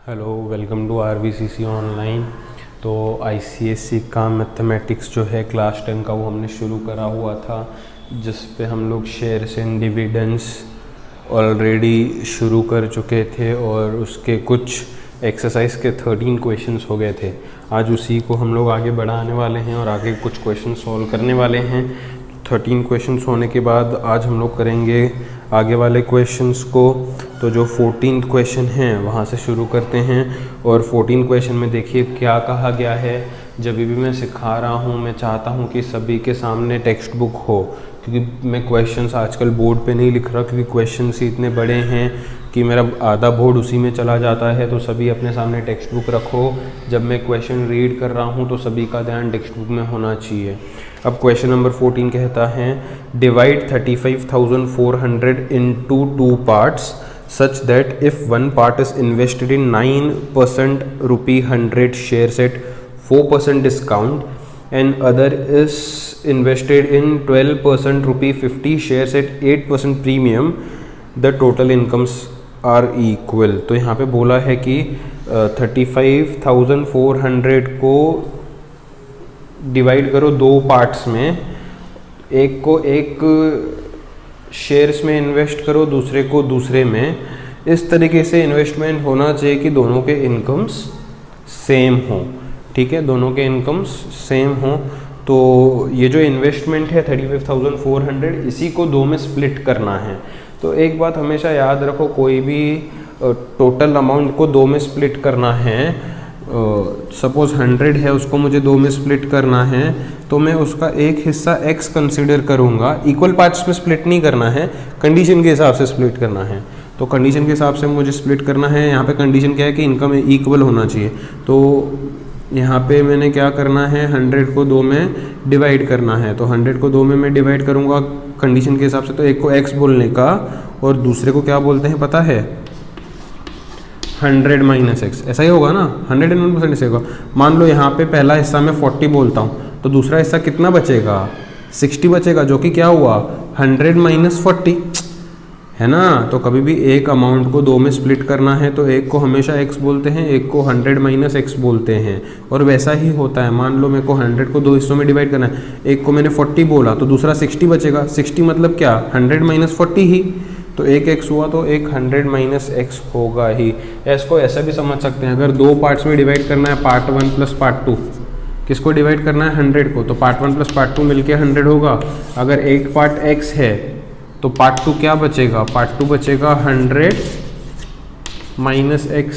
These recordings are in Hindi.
Hello, welcome to RVCC online. तो ICSE का मैथमेटिक्स जो है क्लास 10 का वो हमने शुरू करा हुआ था, जिस पे हम लोग शेयर्स एंड डिविडेंड्स ऑलरेडी शुरू कर चुके थे और उसके कुछ एक्सरसाइज के 13 क्वेश्चंस हो गए थे। आज उसी को हम लोग आगे बढ़ाने वाले हैं और आगे कुछ क्वेश्चन सॉल्व करने वाले हैं। 13 क्वेश्चंस होने के बाद आज हम लोग करेंगे आगे वाले क्वेश्चंस को। तो जो 14th क्वेश्चन है वहाँ से शुरू करते हैं। और 14 क्वेश्चन में देखिए क्या कहा गया है। जब भी मैं सिखा रहा हूँ मैं चाहता हूँ कि सभी के सामने टेक्स्ट बुक हो, क्योंकि मैं क्वेश्चंस आजकल बोर्ड पे नहीं लिख रहा, क्योंकि क्वेश्चंस ही इतने बड़े हैं कि मेरा आधा बोर्ड उसी में चला जाता है। तो सभी अपने सामने टेक्स्ट बुक रखो। जब मैं क्वेश्चन रीड कर रहा हूँ तो सभी का ध्यान टेक्स्ट बुक में होना चाहिए। अब क्वेश्चन नंबर 14 कहता है, divide 35,400 into 2 parts such that if one part is invested in 9% rupee 100 shares at 4% discount and other is invested in 12% rupee 50 shares at 8% premium, the total incomes are equal। तो यहाँ पे बोला है कि 35,400 को डिवाइड करो 2 पार्ट्स में, एक को एक शेयर्स में इन्वेस्ट करो, दूसरे को दूसरे में। इस तरीके से इन्वेस्टमेंट होना चाहिए कि दोनों के इनकम्स सेम हो। ठीक है, दोनों के इनकम्स सेम हो। तो ये जो इन्वेस्टमेंट है 35,400, इसी को 2 में स्प्लिट करना है। तो एक बात हमेशा याद रखो, कोई भी टोटल अमाउंट को 2 में स्प्लिट करना है। सपोज 100 है, उसको मुझे 2 में स्प्लिट करना है, तो मैं उसका एक हिस्सा x कंसिडर करूँगा। इक्वल पार्ट्स में स्प्लिट नहीं करना है, कंडीशन के हिसाब से स्प्लिट करना है। तो कंडीशन के हिसाब से मुझे स्प्लिट करना है। यहाँ पे कंडीशन क्या है कि इनकम इक्वल होना चाहिए। तो यहाँ पे मैंने क्या करना है, 100 को 2 में डिवाइड करना है। तो 100 को 2 में मैं डिवाइड करूँगा कंडीशन के हिसाब से। तो एक को x बोलने का और दूसरे को क्या बोलते हैं पता है, 100 माइनस x। ऐसा ही होगा ना, 101% ऐसे होगा। मान लो यहाँ पे पहला हिस्सा मैं 40 बोलता हूँ, तो दूसरा हिस्सा कितना बचेगा, 60 बचेगा, जो कि क्या हुआ 100 माइनस 40 है ना। तो कभी भी एक अमाउंट को 2 में स्प्लिट करना है तो एक को हमेशा x बोलते हैं, एक को 100 माइनस x बोलते हैं। और वैसा ही होता है, मान लो मेरे को 100 को 2 हिस्सों में डिवाइड करना है, एक को मैंने 40 बोला तो दूसरा 60 बचेगा। 60 मतलब क्या, 100 माइनस 40 ही। तो एक x हुआ तो एक 100 माइनस x होगा ही। इसको ऐसा भी समझ सकते हैं, अगर 2 पार्ट्स में डिवाइड करना है, पार्ट 1 प्लस पार्ट 2, किसको डिवाइड करना है 100 को, तो पार्ट 1 प्लस पार्ट 2 मिलके 100 होगा। अगर एक पार्ट x है तो पार्ट 2 क्या बचेगा, पार्ट 2 बचेगा 100 माइनस x।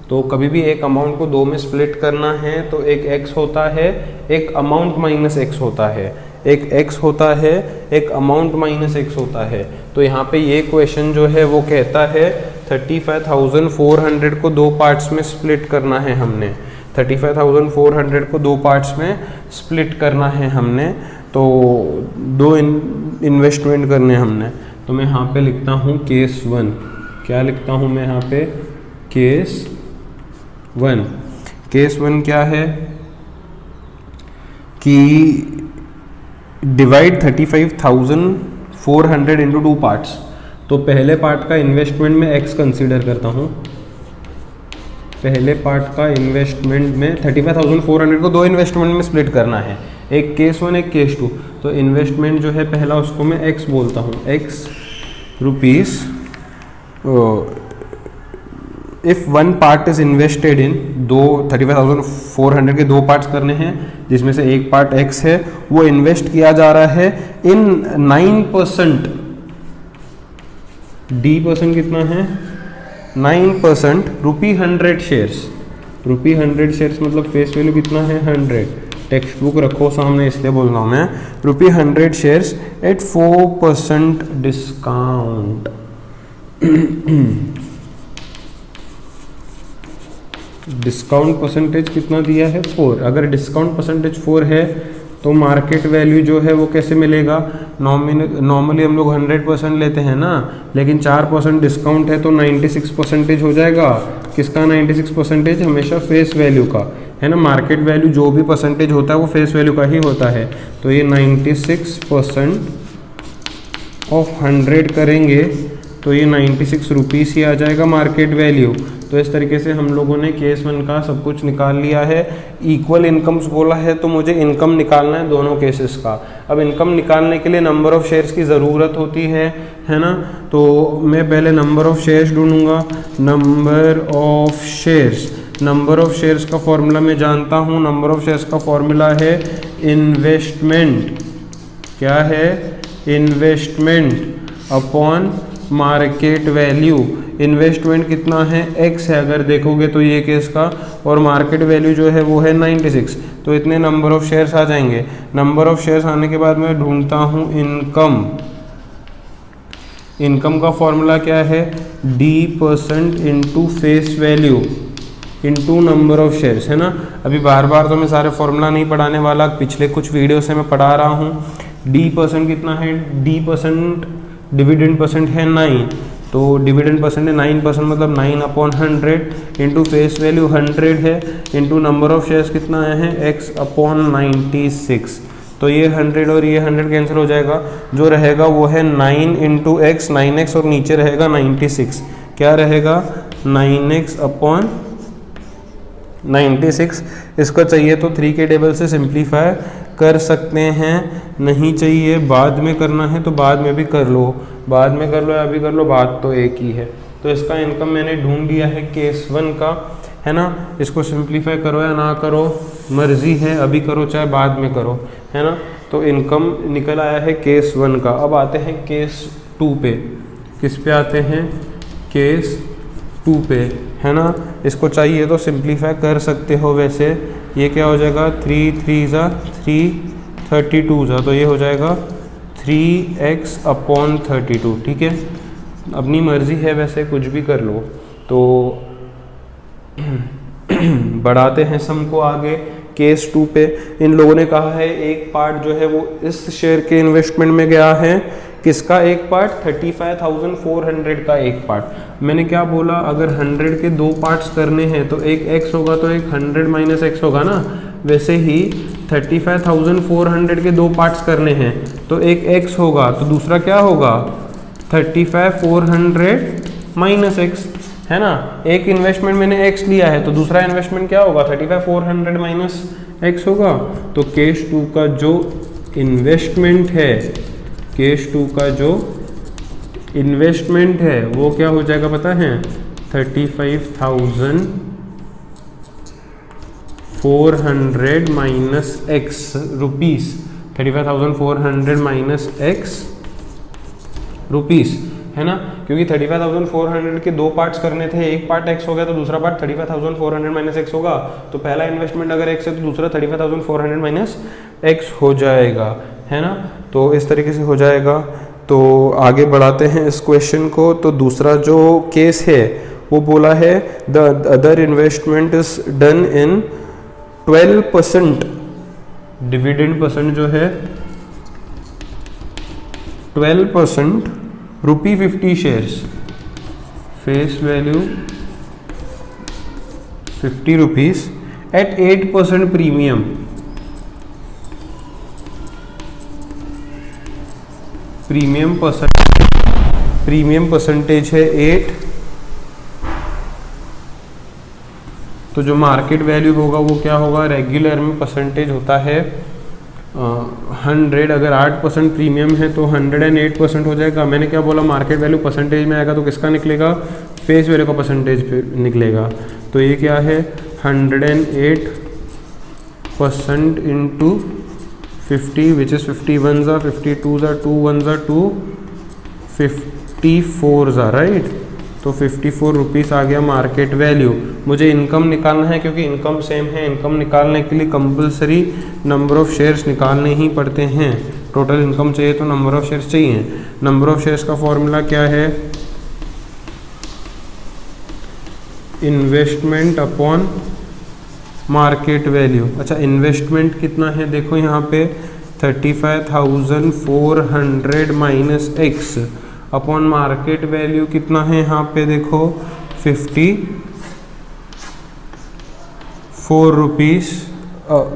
तो कभी भी एक अमाउंट को 2 में स्प्लिट करना है तो एक x होता है, एक अमाउंट माइनस x होता है, एक x होता है, एक अमाउंट माइनस x होता है। तो यहाँ पे ये क्वेश्चन जो है वो कहता है 35,400 को 2 पार्ट्स में स्प्लिट करना है हमने। 35,400 को 2 पार्ट्स में स्प्लिट करना है हमने, तो 2 इन्वेस्टमेंट करने हमने। तो मैं यहाँ पे लिखता हूँ केस 1। क्या लिखता हूँ मैं यहाँ पे, केस 1। केस 1 क्या है कि डिवाइड 35,400 इंटू 2 पार्ट्स। तो पहले पार्ट का इन्वेस्टमेंट में x कंसीडर करता हूँ। पहले पार्ट का इन्वेस्टमेंट में 35,400 को 2 इन्वेस्टमेंट में स्प्लिट करना है, एक केस 1 एक केस 2। तो इन्वेस्टमेंट जो है पहला, उसको मैं x बोलता हूँ, x rupees. If 1 part is invested in 35,400 के 2 पार्ट्स करने हैं, जिसमें से एक पार्ट x है, वो इन्वेस्ट किया जा रहा है इन 9%। d परसेंट कितना है, 9% रुपी 100 शेयर्स। रुपी 100 शेयर्स मतलब फेस वैल्यू कितना है 100। टेक्स्ट बुक रखो सामने इसलिए बोल रहा हूँ मैं। रुपी 100 shares at 4% discount. Discount percentage कितना दिया है 4। अगर डिस्काउंट परसेंटेज 4 है तो मार्केट वैल्यू जो है वो कैसे मिलेगा, नॉर्मली हम लोग 100% लेते हैं ना, लेकिन 4% डिस्काउंट है तो 96% हो जाएगा। किसका 96%, हमेशा फेस वैल्यू का, है ना। मार्केट वैल्यू जो भी परसेंटेज होता है वो फेस वैल्यू का ही होता है। तो ये 96% ऑफ 100 करेंगे तो ये 96 रुपीज़ ही आ जाएगा मार्केट वैल्यू। तो इस तरीके से हम लोगों ने केस 1 का सब कुछ निकाल लिया है। इक्वल इनकम्स बोला है तो मुझे इनकम निकालना है दोनों केसेस का। अब इनकम निकालने के लिए नंबर ऑफ़ शेयर्स की ज़रूरत होती है ना। तो मैं पहले नंबर ऑफ़ शेयर्स ढूंढूंगा। नंबर ऑफ़ शेयर्स का फॉर्मूला मैं जानता हूँ। नंबर ऑफ़ शेयर्स का फॉर्मूला है इन्वेस्टमेंट। क्या है? Investment upon market value. Investment कितना है? x है अगर देखोगे तो ये केस का, और मार्केट वैल्यू जो है वो है 96। तो इतने नंबर ऑफ़ शेयर्स आ जाएंगे। नंबर ऑफ़ शेयर्स आने के बाद मैं ढूंढता हूँ इनकम। इनकम का फॉर्मूला क्या है? d% into face value into number of shares, है ना। अभी बार बार तो मैं सारे फॉर्मूला नहीं पढ़ाने वाला, पिछले कुछ वीडियो से मैं पढ़ा रहा हूँ। d% कितना है? d% डिविडेंड परसेंट है 9, तो डिविडेंड परसेंट है 9%, मतलब 9/100 इंटू फेस वैल्यू 100 है, इंटू नंबर ऑफ़ शेयर्स कितना है? x/96। तो ये 100 और ये 100 कैंसिल हो जाएगा। जो रहेगा वो है 9 इंटू एक्स, 9x, और नीचे रहेगा 96। क्या रहेगा? 9x/96। इसको चाहिए तो 3 के टेबल से सिंप्लीफाई कर सकते हैं, नहीं चाहिए बाद में करना है तो बाद में भी कर लो, बाद में कर लो या अभी कर लो, बात तो एक ही है। तो इसका इनकम मैंने ढूंढ लिया है केस 1 का, है ना। इसको सिंप्लीफाई करो या ना करो मर्जी है, अभी करो चाहे बाद में करो, है ना। तो इनकम निकल आया है केस 1 का। अब आते हैं केस 2 पे। किस पे आते हैं? केस 2 पे, है ना। इसको चाहिए तो सिंप्लीफाई कर सकते हो। वैसे ये क्या हो जाएगा? 3 3 3 32 तो ये हो जाएगा 3x/32। ठीक है, अपनी मर्ज़ी है, वैसे कुछ भी कर लो। तो बढ़ाते हैं सम को आगे। केस 2 पे इन लोगों ने कहा है एक पार्ट जो है वो इस शेयर के इन्वेस्टमेंट में गया है। किसका एक पार्ट? 35,400 का एक पार्ट। मैंने क्या बोला? अगर 100 के 2 पार्ट्स करने हैं तो एक x होगा तो एक 100 माइनस x होगा ना। वैसे ही 35,400 के 2 पार्ट्स करने हैं तो एक x होगा तो दूसरा क्या होगा? 35,400 माइनस x, है ना। एक इन्वेस्टमेंट मैंने x लिया है तो दूसरा इन्वेस्टमेंट क्या होगा? 35,400 माइनस x होगा। तो केस 2 का जो इन्वेस्टमेंट है, केस 2 का जो इन्वेस्टमेंट है वो क्या हो जाएगा पता है? 35,400 minus x rupees. 35,400 minus x rupees, है ना। क्योंकि 35,400 के 2 पार्ट्स करने थे, एक पार्ट x हो गया तो दूसरा पार्ट 35,400 माइनस x होगा। तो पहला इन्वेस्टमेंट अगर x है तो दूसरा 35,400 माइनस x हो जाएगा, है ना। तो इस तरीके से हो जाएगा। तो आगे बढ़ाते हैं इस क्वेश्चन को। तो दूसरा जो केस है वो बोला है the other investment is done in 12%। Dividend percent जो है 12%, rupee 50 shares, face value 50 rupees at 8% premium. Premium percentage है 8। तो जो मार्केट वैल्यू होगा वो क्या होगा? रेगुलर में परसेंटेज होता है 100। अगर 8% प्रीमियम है तो 108% हो जाएगा। मैंने क्या बोला? मार्केट वैल्यू परसेंटेज में आएगा तो किसका निकलेगा? फेस वैल्यू का परसेंटेज निकलेगा। तो ये क्या है? 108% इंटू 50 विच इज़ 51 52 2 1 2 54 राइट। तो 54 रुपीज़ आ गया मार्केट वैल्यू। मुझे इनकम निकालना है क्योंकि इनकम सेम है। इनकम निकालने के लिए कंपलसरी नंबर ऑफ़ शेयर्स निकालने ही पड़ते हैं। टोटल इनकम चाहिए तो नंबर ऑफ़ शेयर्स चाहिए। नंबर ऑफ़ शेयर्स का फॉर्मूला क्या है? Investment upon market value. अच्छा, इन्वेस्टमेंट कितना है? देखो यहाँ पे 35,400 minus x upon market value कितना है यहाँ पे? देखो 54 रुपीज़।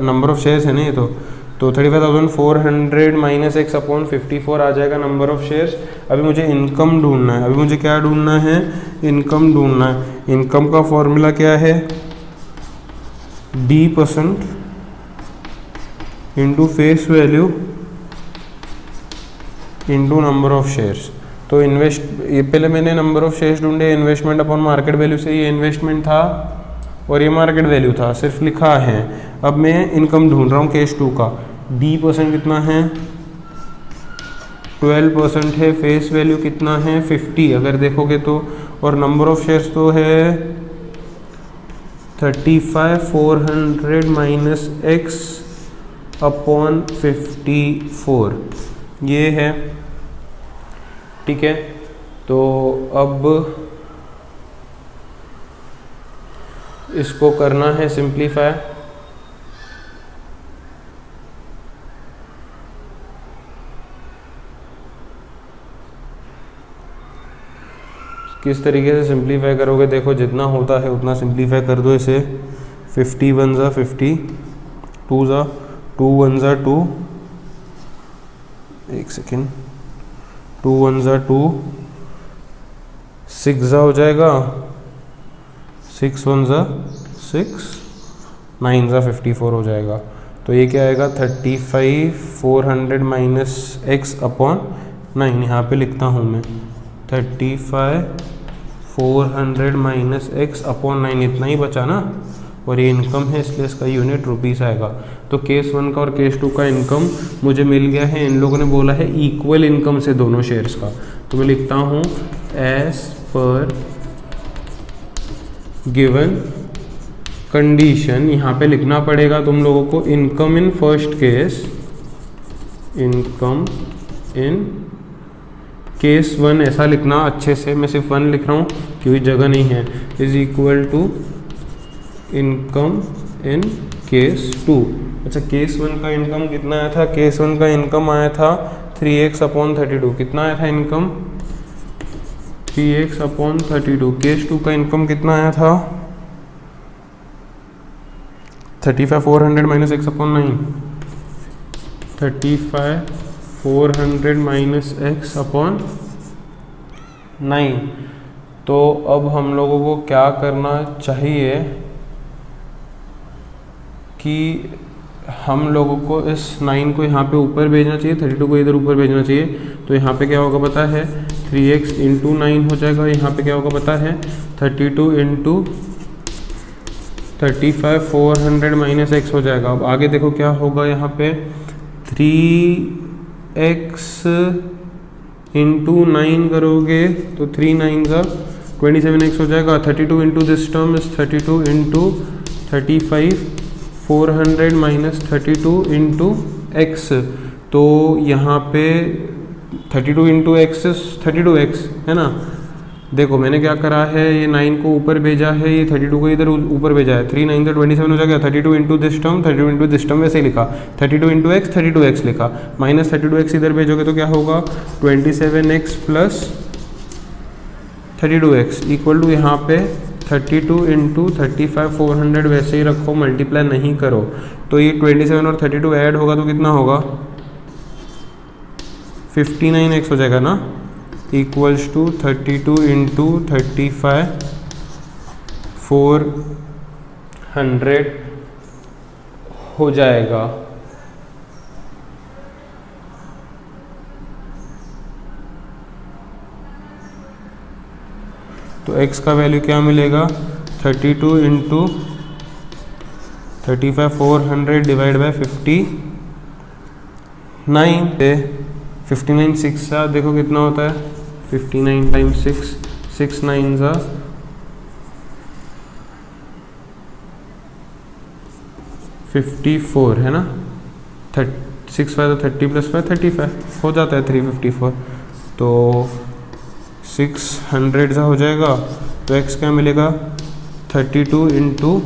नंबर ऑफ शेयर्स है ना ये, तो तो 35,400 माइनस एक्स अपॉन 54 आ जाएगा नंबर ऑफ शेयर्स। अभी मुझे इनकम ढूंढना है, अभी मुझे क्या ढूंढना है, इनकम ढूंढना है। इनकम का फॉर्मूला क्या है, D% into face value into number of shares. तो ये पहले मैंने नंबर ऑफ शेयर्स ढूंढे, इन्वेस्टमेंट अपॉन मार्केट वैल्यू से, ये इन्वेस्टमेंट था और ये मार्केट वैल्यू था, सिर्फ लिखा है। अब मैं इनकम ढूंढ रहा हूँ केस 2 का। D% कितना है, 12% है, फेस वैल्यू कितना है 50 अगर देखोगे तो, और नंबर ऑफ शेयर्स तो है 35,400 माइनस एक्स अपॉन 54, ये है। ठीक है, तो अब इसको करना है सिंप्लीफाई। किस तरीके से सिंप्लीफाई करोगे, देखो जितना होता है उतना सिंप्लीफाई कर दो इसे। 50 1 ज़ा 50, 2 ज़ा 2 1 ज़ा 2, एक सेकेंड, 2 1 ज़ा 2, 6 ज़ा हो जाएगा, 6 1 ज़ा 6, 9 ज़ा 54 हो जाएगा। तो ये क्या आएगा, 35,400 माइनस एक्स अपॉन 9, यहाँ पे लिखता हूँ मैं 35,400 माइनस एक्स अपॉन 9, इतना ही बचा ना, और ये इनकम है इसलिए इसका यूनिट रुपीस आएगा। तो केस 1 का और केस 2 का इनकम मुझे मिल गया है। इन लोगों ने बोला है इक्वल इनकम से दोनों शेयर्स का, तो मैं लिखता हूँ एज पर गिवन कंडीशन। यहाँ पे लिखना पड़ेगा तुम लोगों को income in first case, income in case 1 ऐसा लिखना अच्छे से, मैं सिर्फ 1 लिख रहा हूँ क्योंकि जगह नहीं है, is equal to income in case 2। अच्छा, केस 1 का इनकम कितना आया था, केस 1 का इनकम आया था 3x अपॉन 32, कितना आया था इनकम, 3x अपॉन 32। केस 2 का इनकम कितना आया था, 35,400 minus x upon 9, 35,400 minus x upon 9। तो अब हम लोगों को क्या करना चाहिए कि हम लोगों को इस 9 को यहाँ पे ऊपर भेजना चाहिए, 32 को इधर ऊपर भेजना चाहिए। तो यहाँ पे क्या होगा पता है, 3x इंटू 9 हो जाएगा। यहाँ पे क्या होगा पता है, 32 इंटू 35,400 माइनस एक्स हो जाएगा। अब आगे देखो क्या होगा, यहाँ पे 3x इंटू 9 करोगे तो 3 9 का 27x हो जाएगा। 32 into this term is 32 into 35,400 minus 32 into x. तो यहाँ पे 32 इंटू एक्स 32x है ना। देखो मैंने क्या करा है, ये 9 को ऊपर भेजा है, ये 32 को इधर ऊपर भेजा है। 3 9 27 हो जाएगा। 32 into this term, 32 into this term वैसे ही लिखा, 32 इंटू एक्स 32x लिखा, माइनस 32x इधर भेजोगे तो क्या होगा 27x plus 32x equal to यहाँ पे 32 इंटू 35,400 वैसे ही रखो, मल्टीप्लाई नहीं करो। तो ये 27 और 32 ऐड होगा तो कितना होगा 59x हो जाएगा ना, इक्वल्स टू 32 इंटू 35,400 हो जाएगा। तो x का वैल्यू क्या मिलेगा, 32 इंटू 35,400 डिवाइड बाय 59 पे 59 6 सा देखो कितना होता है, 59 टाइम्स 6, 6 9 सा 54 है ना, 6 5 30 प्लस 5 35 हो जाता है 354। तो 600 सा हो जाएगा। तो x क्या मिलेगा 32 इंटू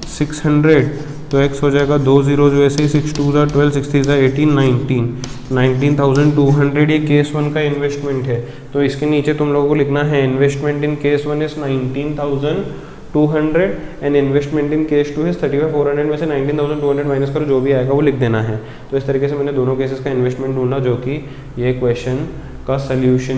600, तो x हो जाएगा 2 zeros वैसे ही, 6 2 ज़ा 12, 6 3 ज़ा 18, 19,200। ये केस 1 का इन्वेस्टमेंट है। तो इसके नीचे तुम लोगों को लिखना है investment in case 1 is 200 and investment in case 2 है 35, 400 में से 19,200 माइनस करो, जो भी आएगा वो लिख देना है। तो इस तरीके से मैंने दोनों केसेस का इन्वेस्टमेंट ढूंढा, जो कि ये क्वेश्चन का सल्यूशन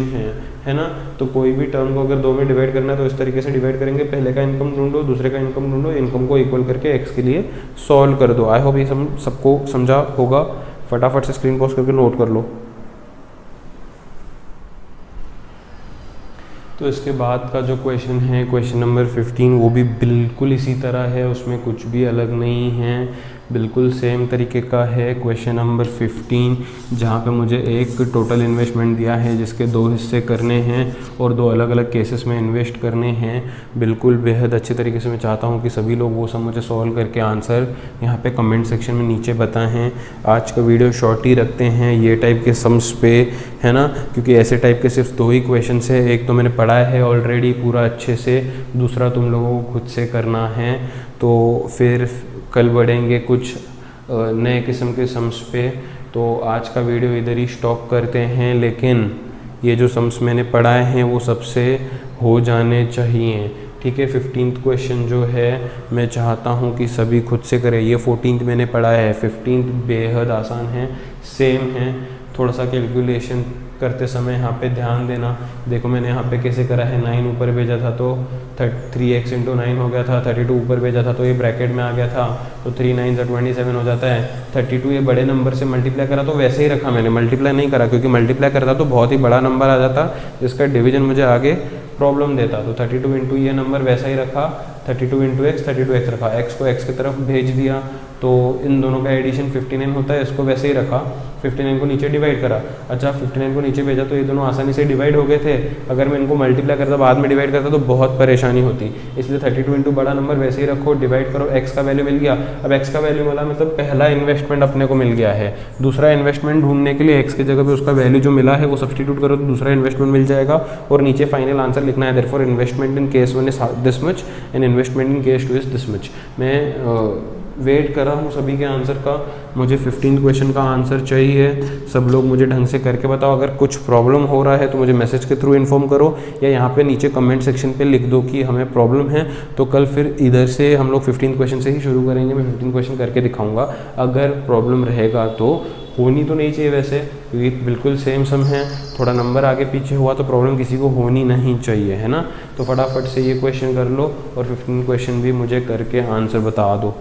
है ना। तो कोई भी टर्म को अगर 2 में डिवाइड करना है तो इस तरीके से डिवाइड करेंगे, पहले का इनकम ढूंढो, दूसरे का इनकम ढूंढो, इनकम को इक्वल करके एक्स के लिए सॉल्व कर दो। आई होप ये सबको समझा होगा। फटाफट से स्क्रीन पॉज करके नोट कर लो। तो इसके बाद का जो क्वेश्चन है, क्वेश्चन नंबर 15, वो भी बिल्कुल इसी तरह है, उसमें कुछ भी अलग नहीं है, बिल्कुल सेम तरीके का है। क्वेश्चन नंबर 15 जहाँ पे मुझे एक टोटल इन्वेस्टमेंट दिया है जिसके 2 हिस्से करने हैं और 2 अलग अलग केसेस में इन्वेस्ट करने हैं। बिल्कुल बेहद अच्छे तरीके से मैं चाहता हूँ कि सभी लोग वो सब मुझे सॉल्व करके आंसर यहाँ पे कमेंट सेक्शन में नीचे बताएं। आज का वीडियो शॉर्ट ही रखते हैं ये टाइप के सम्स पे, है ना, क्योंकि ऐसे टाइप के सिर्फ 2 ही क्वेश्चन है। एक तो मैंने पढ़ा है ऑलरेडी पूरा अच्छे से, दूसरा तुम लोगों को खुद से करना है। तो फिर कल बढ़ेंगे कुछ नए किस्म के सम्स पे। तो आज का वीडियो इधर ही स्टॉप करते हैं, लेकिन ये जो सम्स मैंने पढ़ाए हैं वो सबसे हो जाने चाहिए, ठीक है। 15th क्वेश्चन जो है मैं चाहता हूँ कि सभी खुद से करें। ये 14th मैंने पढ़ाया है, 15th बेहद आसान है, सेम है। थोड़ा सा कैलकुलेशन करते समय यहाँ पे ध्यान देना। देखो मैंने यहाँ पे कैसे करा है, 9 ऊपर भेजा था तो 3x × 9 हो गया था, 32 ऊपर भेजा था तो ये ब्रैकेट में आ गया था, तो 3 9 27 हो जाता है। 32 ये बड़े नंबर से मल्टीप्लाई करा तो वैसे ही रखा मैंने, मल्टीप्लाई नहीं करा, क्योंकि मल्टीप्लाई करता तो बहुत ही बड़ा नंबर आ जाता जिसका डिवीजन मुझे आगे प्रॉब्लम देता। तो 32 इंटू ये नंबर वैसा ही रखा, 32 इंटू एक्स, 32x रखा, x को x की तरफ भेज दिया, तो इन दोनों का एडिशन 59 होता है, इसको वैसे ही रखा, 59 को नीचे डिवाइड करा। अच्छा 59 को नीचे भेजा तो ये दोनों आसानी से डिवाइड हो गए थे। अगर मैं इनको मल्टीप्लाई करता बाद में डिवाइड करता तो बहुत परेशानी होती, इसलिए 32 इंटू बड़ा नंबर वैसे ही रखो, डिवाइड करो, x का वैल्यू मिल गया। अब x का वैल्यू मिला मतलब पहला इन्वेस्टमेंट अपने को मिल गया है। दूसरा इन्वेस्टमेंट ढूंढने के लिए x की जगह पे उसका वैल्यू जो मिला है वो सब्सटीट्यूट करो तो दूसरा इन्वेस्टमेंट मिल जाएगा, और नीचे फाइनल आंसर लिखना है। Therefore investment in case 1 is this much and investment in case 2 is this much. मैं वेट कर रहा हूँ सभी के आंसर का, मुझे 15 क्वेश्चन का आंसर चाहिए। सब लोग मुझे ढंग से करके बताओ। अगर कुछ प्रॉब्लम हो रहा है तो मुझे मैसेज के थ्रू इन्फॉर्म करो, या यहाँ पे नीचे कमेंट सेक्शन पे लिख दो कि हमें प्रॉब्लम है। तो कल फिर इधर से हम लोग 15 क्वेश्चन से ही शुरू करेंगे, मैं 15 क्वेश्चन करके दिखाऊंगा। अगर प्रॉब्लम रहेगा तो होनी तो नहीं चाहिए वैसे, क्योंकि बिल्कुल सेम सम है, थोड़ा नंबर आगे पीछे हुआ तो प्रॉब्लम किसी को होनी नहीं चाहिए, है ना। तो फटाफट से ये क्वेश्चन कर लो और 15 क्वेश्चन भी मुझे करके आंसर बता दो।